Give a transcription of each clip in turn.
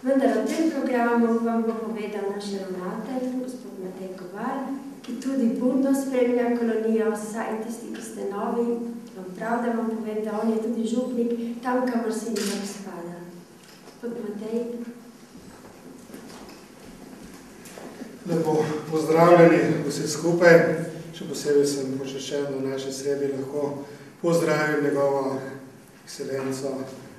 Vendar o tem programu vam bo povedal naš ravnatelj, gospod Matej Koval, ki tudi budno spremlja kolonijo, vsaj tisti, ki ste novi, vam prav, da vam povem, da on je tudi župnik, tam, kamor se njim spada. Gospod Matej. Lepo pozdravljeni vsi skupaj, še posebej sem počaščen v naši sredi lahko pozdravim njegovo ekscelenco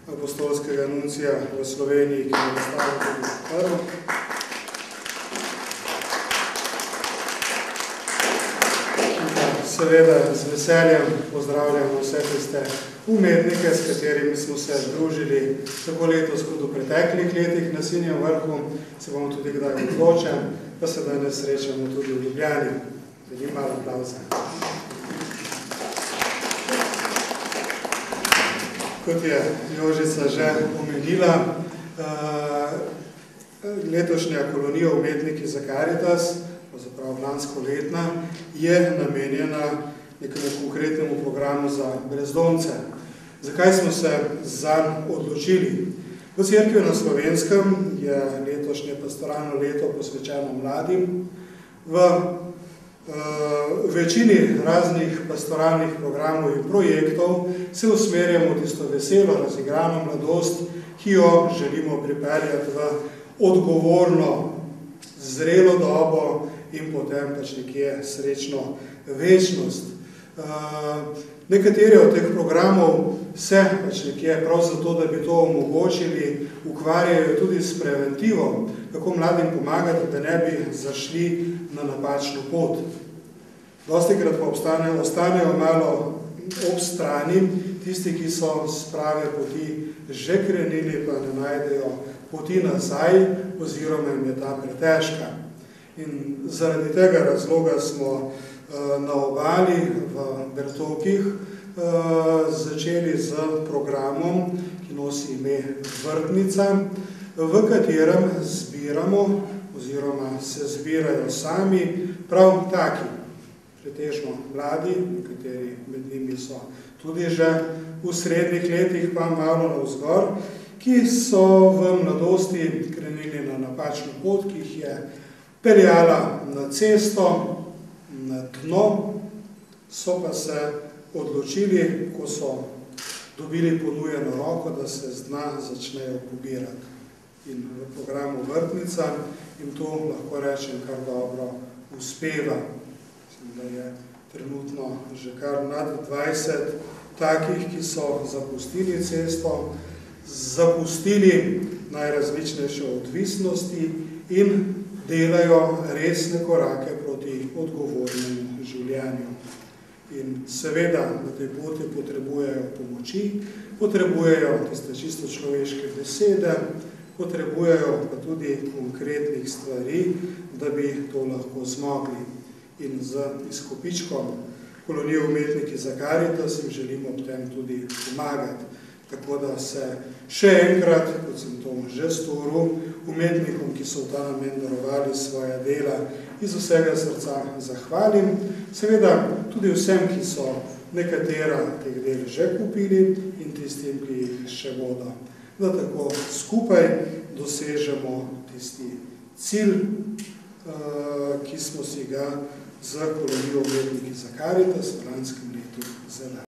apostolskega nuncija v Sloveniji, ki je nastavil tudi prvo. Seveda z veseljem pozdravljamo vse tiste umetnike, s katerimi smo se družili tako letos kot v preteklih letih na Sinjem vrhu, se bomo tudi kdaj odločen, pa se danes srečamo tudi v Ljubljani. Veliko malo aplavza. Kot je Jožica že omenila, letošnja kolonija Umetniki za Karitas, pravzaprav lansko letna, je namenjena nekemu konkretnemu programu za brezdomce. Zakaj smo se zanj odločili? V Cerkvi na Slovenskem je letošnje pastoralno leto posvečeno mladim. V večini raznih pastoralnih programov in projektov se usmerjamo v tisto veselo, razigrano mladost, ki jo želimo pripeljati v odgovorno, zrelo dobo in potem pač nekje srečno večnost. Nekateri od teh programov se pač nekje prav zato, da bi to omogočili, ukvarjajo tudi s preventivo, kako mladim pomagati, da ne bi zašli na napačno pot. Dostikrat pa ostanejo malo ob strani tisti, ki so s prave poti že krenili, pa ne najdejo poti nazaj, oziroma jim je ta pretežka. In zaradi tega razloga smo na Obali v Bertokih začeli z programom, ki nosi ime Vrtnica, v katerem zbiramo oziroma se zbirajo sami prav taki, pretežno mladi, nekateri med njimi so tudi že v srednjih letih, pa malo navzgor, ki so v mladosti krenili na napačno pot, ki jih je peljala na cesto, na dno, so pa se odločili, ko so dobili ponujeno roko, da se z dna začnejo pobirati. In v programu Vrtnica in to lahko rečem kar dobro uspeva. Mislim, da je trenutno že kar nad 20 takih, ki so zapustili cesto, zapustili najrazličnejše odvisnosti in delajo resne korake proti odgovornemu življenju. In seveda na tej poti potrebujejo pomoči, potrebujejo tiste čisto človeške besede, potrebujejo pa tudi konkretnih stvari, da bi to lahko zmogli. In z izkupičkom kolonije Umetniki za Karitas jim želimo ob tem tudi pomagati. Tako da se še enkrat, kot sem to že storil, umetnikom, ki so v ta namen darovali svoja dela, iz vsega srca zahvalim. Seveda tudi vsem, ki so nekatera teh del že kupili in tistim, ki jih še bodo. Da tako skupaj dosežemo tisti cilj, ki smo si ga z kolonijo Umetniki za Karitas v lanskem letu zadali.